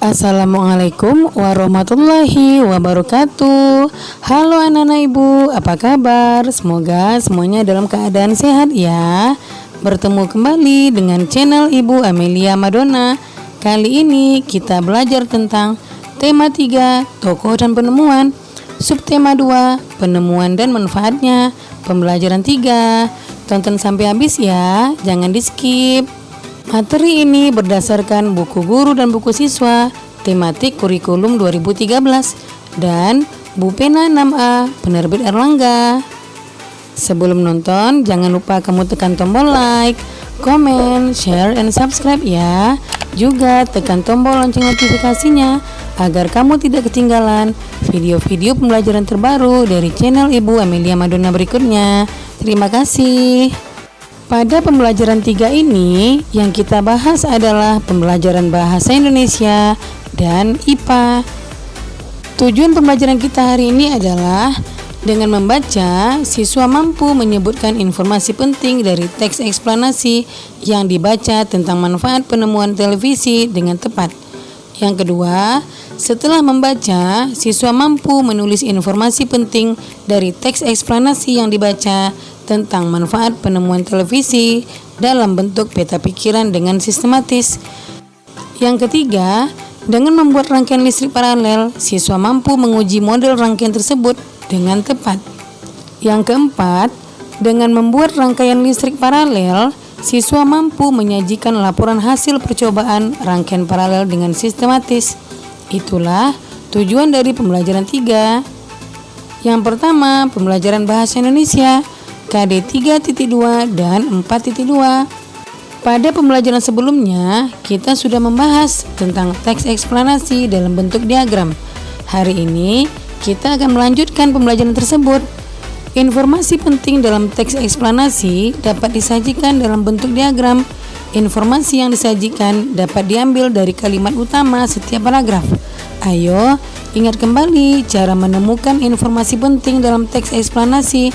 Assalamualaikum warahmatullahi wabarakatuh. Halo anak-anak ibu, apa kabar? Semoga semuanya dalam keadaan sehat ya. Bertemu kembali dengan channel Ibu Amelia Madonna. Kali ini kita belajar tentang tema 3, tokoh dan penemuan. Subtema 2, penemuan dan manfaatnya. Pembelajaran 3. Tonton sampai habis ya, jangan di skip. Materi ini berdasarkan buku guru dan buku siswa tematik kurikulum 2013 dan Bupena 6A penerbit Erlangga. Sebelum nonton, jangan lupa kamu tekan tombol like, comment, share, and subscribe ya. Juga tekan tombol lonceng notifikasinya agar kamu tidak ketinggalan video-video pembelajaran terbaru dari channel Ibu Amelia Madonna berikutnya. Terima kasih. Pada pembelajaran 3 ini, yang kita bahas adalah pembelajaran bahasa Indonesia dan IPA. Tujuan pembelajaran kita hari ini adalah dengan membaca, siswa mampu menyebutkan informasi penting dari teks eksplanasi yang dibaca tentang manfaat penemuan televisi dengan tepat. Yang kedua, setelah membaca, siswa mampu menulis informasi penting dari teks eksplanasi yang dibaca tentang manfaat penemuan televisi dalam bentuk peta pikiran dengan sistematis. Yang ketiga, dengan membuat rangkaian listrik paralel, siswa mampu menguji model rangkaian tersebut dengan tepat. Yang keempat, dengan membuat rangkaian listrik paralel, siswa mampu menyajikan laporan hasil percobaan rangkaian paralel dengan sistematis. Itulah tujuan dari pembelajaran 3. Yang pertama, pembelajaran bahasa Indonesia KD 3.2 dan 4.2. Pada pembelajaran sebelumnya, kita sudah membahas tentang teks eksplanasi dalam bentuk diagram. Hari ini, kita akan melanjutkan pembelajaran tersebut. Informasi penting dalam teks eksplanasi dapat disajikan dalam bentuk diagram. Informasi yang disajikan dapat diambil dari kalimat utama setiap paragraf. Ayo, ingat kembali cara menemukan informasi penting dalam teks eksplanasi.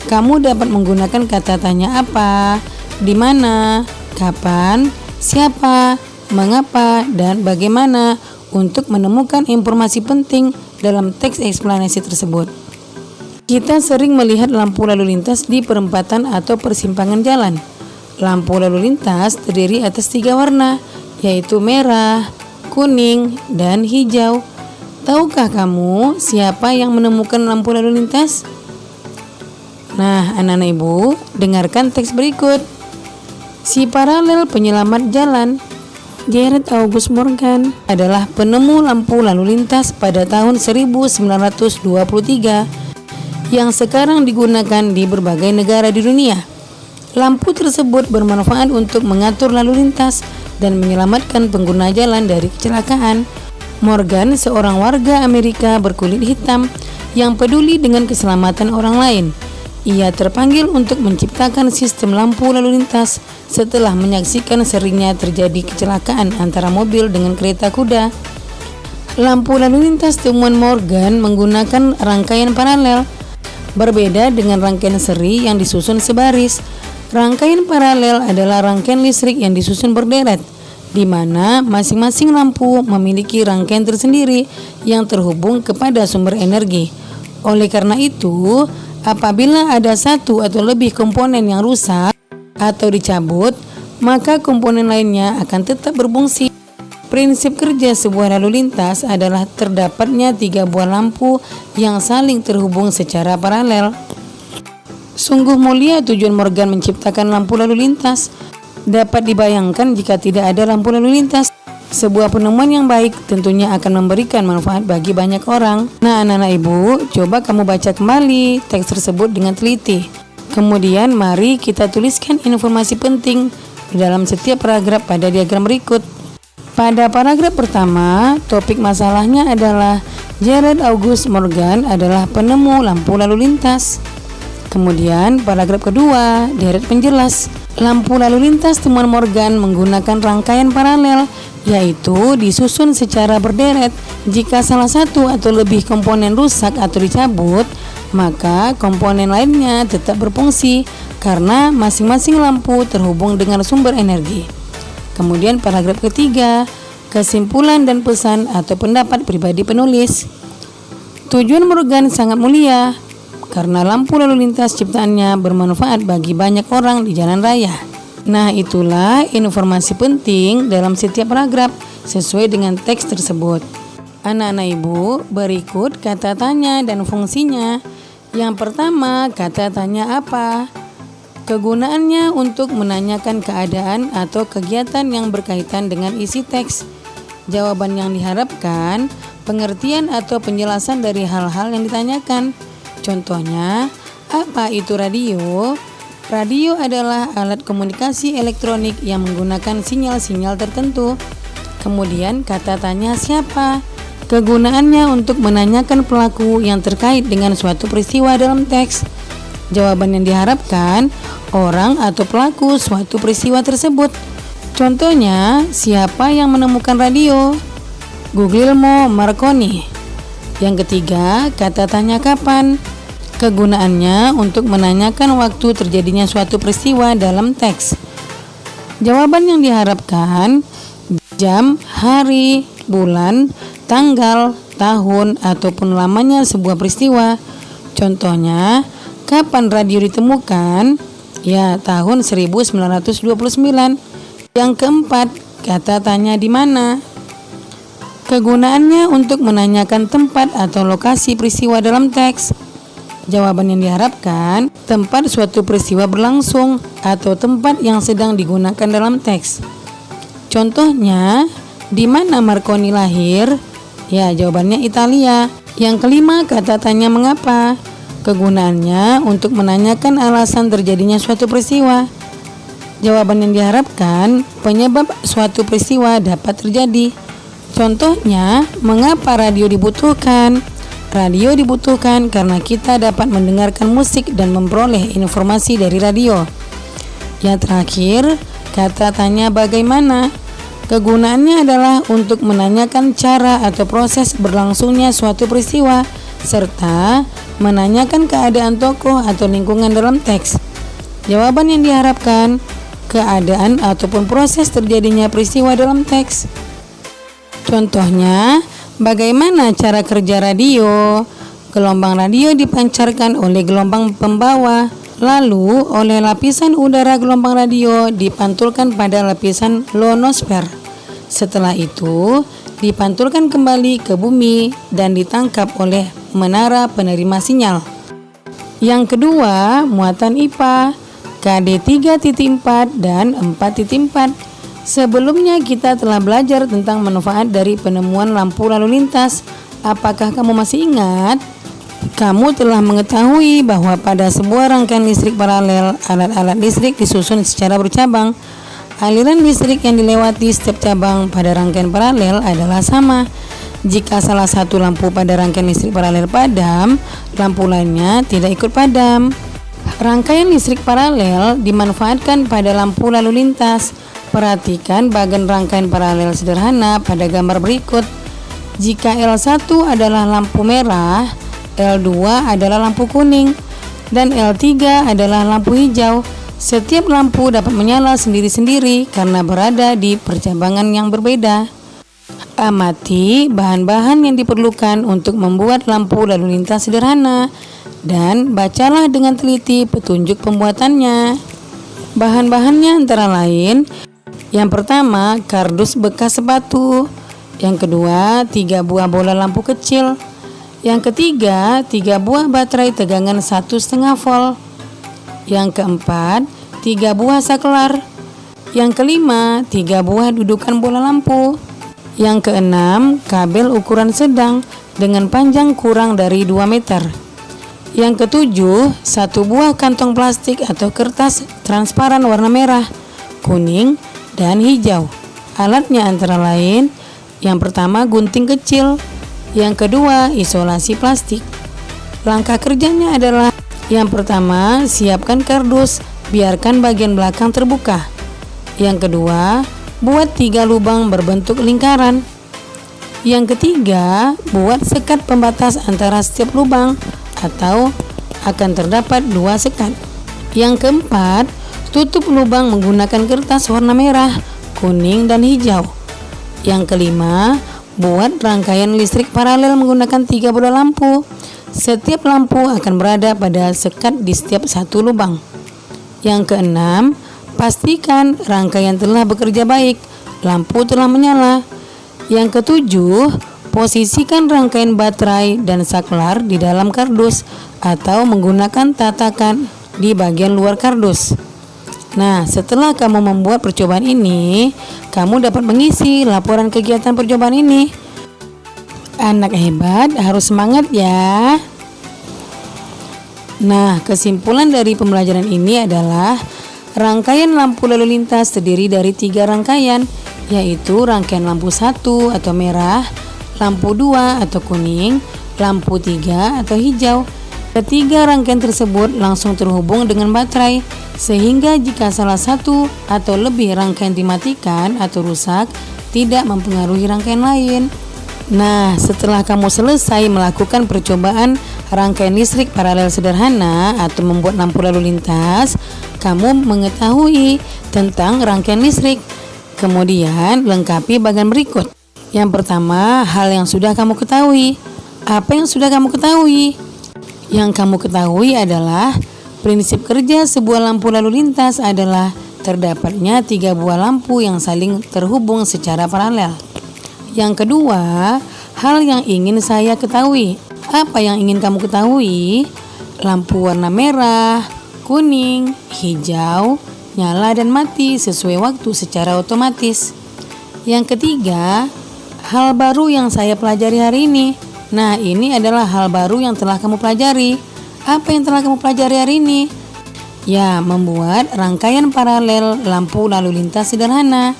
Kamu dapat menggunakan kata tanya apa, di mana, kapan, siapa, mengapa, dan bagaimana untuk menemukan informasi penting dalam teks eksplanasi tersebut. Kita sering melihat lampu lalu lintas di perempatan atau persimpangan jalan. Lampu lalu lintas terdiri atas 3 warna, yaitu merah, kuning, dan hijau. Tahukah kamu siapa yang menemukan lampu lalu lintas? Nah, anak-anak ibu, dengarkan teks berikut. Si paralel penyelamat jalan, Jared August Morgan, adalah penemu lampu lalu lintas pada tahun 1923 yang sekarang digunakan di berbagai negara di dunia. Lampu tersebut bermanfaat untuk mengatur lalu lintas dan menyelamatkan pengguna jalan dari kecelakaan. Morgan seorang warga Amerika berkulit hitam yang peduli dengan keselamatan orang lain. Ia terpanggil untuk menciptakan sistem lampu lalu lintas setelah menyaksikan seringnya terjadi kecelakaan antara mobil dengan kereta kuda. Lampu lalu lintas temuan Morgan menggunakan rangkaian paralel, berbeda dengan rangkaian seri yang disusun sebaris. Rangkaian paralel adalah rangkaian listrik yang disusun berderet, di mana masing-masing lampu memiliki rangkaian tersendiri yang terhubung kepada sumber energi. Oleh karena itu, apabila ada satu atau lebih komponen yang rusak atau dicabut, maka komponen lainnya akan tetap berfungsi. Prinsip kerja sebuah lalu lintas adalah terdapatnya 3 buah lampu yang saling terhubung secara paralel. Sungguh mulia tujuan Morgan menciptakan lampu lalu lintas. Dapat dibayangkan jika tidak ada lampu lalu lintas, sebuah penemuan yang baik tentunya akan memberikan manfaat bagi banyak orang. Nah, anak-anak ibu, coba kamu baca kembali teks tersebut dengan teliti. Kemudian mari kita tuliskan informasi penting di dalam setiap paragraf pada diagram berikut. Pada paragraf pertama, topik masalahnya adalah Jared August Morgan adalah penemu lampu lalu lintas. Kemudian paragraf kedua, deret penjelas. Lampu lalu lintas temuan Morgan menggunakan rangkaian paralel, yaitu disusun secara berderet. Jika salah satu atau lebih komponen rusak atau dicabut, maka komponen lainnya tetap berfungsi karena masing-masing lampu terhubung dengan sumber energi. Kemudian paragraf ketiga, kesimpulan dan pesan atau pendapat pribadi penulis. Tujuan Morgan sangat mulia karena lampu lalu lintas ciptaannya bermanfaat bagi banyak orang di jalan raya. Nah, itulah informasi penting dalam setiap paragraf sesuai dengan teks tersebut. Anak-anak ibu, berikut kata tanya dan fungsinya. Yang pertama, kata tanya apa? Kegunaannya untuk menanyakan keadaan atau kegiatan yang berkaitan dengan isi teks. Jawaban yang diharapkan, pengertian atau penjelasan dari hal-hal yang ditanyakan. Contohnya, apa itu radio? Radio adalah alat komunikasi elektronik yang menggunakan sinyal-sinyal tertentu. Kemudian kata tanya siapa? Kegunaannya untuk menanyakan pelaku yang terkait dengan suatu peristiwa dalam teks. Jawaban yang diharapkan, orang atau pelaku suatu peristiwa tersebut. Contohnya, siapa yang menemukan radio? Guglielmo Marconi. Yang ketiga, kata tanya kapan? Kegunaannya untuk menanyakan waktu terjadinya suatu peristiwa dalam teks. Jawaban yang diharapkan, jam, hari, bulan, tanggal, tahun, ataupun lamanya sebuah peristiwa. Contohnya, kapan radio ditemukan? Ya, tahun 1929. Yang keempat, kata tanya di mana? Kegunaannya untuk menanyakan tempat atau lokasi peristiwa dalam teks. Jawaban yang diharapkan, tempat suatu peristiwa berlangsung atau tempat yang sedang digunakan dalam teks. Contohnya, di mana Marconi lahir? Ya, jawabannya Italia. Yang kelima, kata tanya mengapa? Kegunaannya untuk menanyakan alasan terjadinya suatu peristiwa. Jawaban yang diharapkan, penyebab suatu peristiwa dapat terjadi. Contohnya, mengapa radio dibutuhkan? Radio dibutuhkan karena kita dapat mendengarkan musik dan memperoleh informasi dari radio. Yang terakhir, kata tanya bagaimana? Kegunaannya adalah untuk menanyakan cara atau proses berlangsungnya suatu peristiwa, serta menanyakan keadaan tokoh atau lingkungan dalam teks. Jawaban yang diharapkan, keadaan ataupun proses terjadinya peristiwa dalam teks. Contohnya, bagaimana cara kerja radio? Gelombang radio dipancarkan oleh gelombang pembawa, lalu oleh lapisan udara gelombang radio dipantulkan pada lapisan ionosfer. Setelah itu, dipantulkan kembali ke bumi dan ditangkap oleh menara penerima sinyal. Yang kedua, muatan IPA, KD 3.4 dan 4.4. Sebelumnya kita telah belajar tentang manfaat dari penemuan lampu lalu lintas. Apakah kamu masih ingat? Kamu telah mengetahui bahwa pada sebuah rangkaian listrik paralel, alat-alat listrik disusun secara bercabang. Aliran listrik yang dilewati setiap cabang pada rangkaian paralel adalah sama. Jika salah satu lampu pada rangkaian listrik paralel padam, lampu lainnya tidak ikut padam. Rangkaian listrik paralel dimanfaatkan pada lampu lalu lintas. Perhatikan bagian rangkaian paralel sederhana pada gambar berikut. Jika L1 adalah lampu merah, L2 adalah lampu kuning, dan L3 adalah lampu hijau. Setiap lampu dapat menyala sendiri-sendiri karena berada di percabangan yang berbeda. Amati bahan-bahan yang diperlukan untuk membuat lampu lalu lintas sederhana dan bacalah dengan teliti petunjuk pembuatannya. Bahan-bahannya antara lain, yang pertama, kardus bekas sepatu. Yang kedua, 3 buah bola lampu kecil. Yang ketiga, 3 buah baterai tegangan 1,5 volt. Yang keempat, 3 buah saklar. Yang kelima, 3 buah dudukan bola lampu. Yang keenam, kabel ukuran sedang dengan panjang kurang dari 2 meter. Yang ketujuh, 1 buah kantong plastik atau kertas transparan warna merah, kuning, dan hijau. Alatnya antara lain, yang pertama gunting kecil, yang kedua isolasi plastik. Langkah kerjanya adalah, yang pertama siapkan kardus, biarkan bagian belakang terbuka. Yang kedua, buat 3 lubang berbentuk lingkaran. Yang ketiga, buat sekat pembatas antara setiap lubang atau akan terdapat 2 sekat. Yang keempat, tutup lubang menggunakan kertas warna merah, kuning, dan hijau. Yang kelima, buat rangkaian listrik paralel menggunakan 3 bola lampu. Setiap lampu akan berada pada sekat di setiap satu lubang. Yang keenam, pastikan rangkaian telah bekerja baik, lampu telah menyala. Yang ketujuh, posisikan rangkaian baterai dan saklar di dalam kardus atau menggunakan tatakan di bagian luar kardus. Nah, setelah kamu membuat percobaan ini, kamu dapat mengisi laporan kegiatan percobaan ini. Anak hebat harus semangat ya. Nah, kesimpulan dari pembelajaran ini adalah rangkaian lampu lalu lintas terdiri dari 3 rangkaian, yaitu rangkaian lampu 1 atau merah, lampu 2 atau kuning, lampu 3 atau hijau. Ketiga rangkaian tersebut langsung terhubung dengan baterai, sehingga jika salah satu atau lebih rangkaian dimatikan atau rusak, tidak mempengaruhi rangkaian lain. Nah, setelah kamu selesai melakukan percobaan rangkaian listrik paralel sederhana atau membuat lampu lalu lintas, kamu mengetahui tentang rangkaian listrik. Kemudian, lengkapi bagian berikut. Yang pertama, hal yang sudah kamu ketahui. Apa yang sudah kamu ketahui? Yang kamu ketahui adalah prinsip kerja sebuah lampu lalu lintas adalah terdapatnya 3 buah lampu yang saling terhubung secara paralel. Yang kedua, hal yang ingin saya ketahui. Apa yang ingin kamu ketahui? Lampu warna merah, kuning, hijau, nyala dan mati sesuai waktu secara otomatis. Yang ketiga, hal baru yang saya pelajari hari ini. Nah, ini adalah hal baru yang telah kamu pelajari. Apa yang telah kamu pelajari hari ini? Ya, membuat rangkaian paralel lampu lalu lintas sederhana.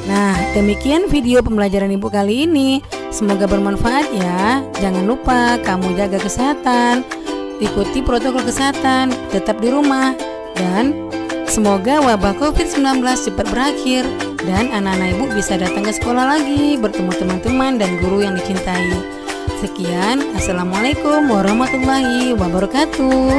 Nah, demikian video pembelajaran Ibu kali ini. Semoga bermanfaat ya. Jangan lupa kamu jaga kesehatan, ikuti protokol kesehatan, tetap di rumah, dan semoga wabah COVID-19 cepat berakhir dan anak-anak Ibu bisa datang ke sekolah lagi, bertemu teman-teman dan guru yang dicintai. Sekian, Assalamualaikum warahmatullahi wabarakatuh.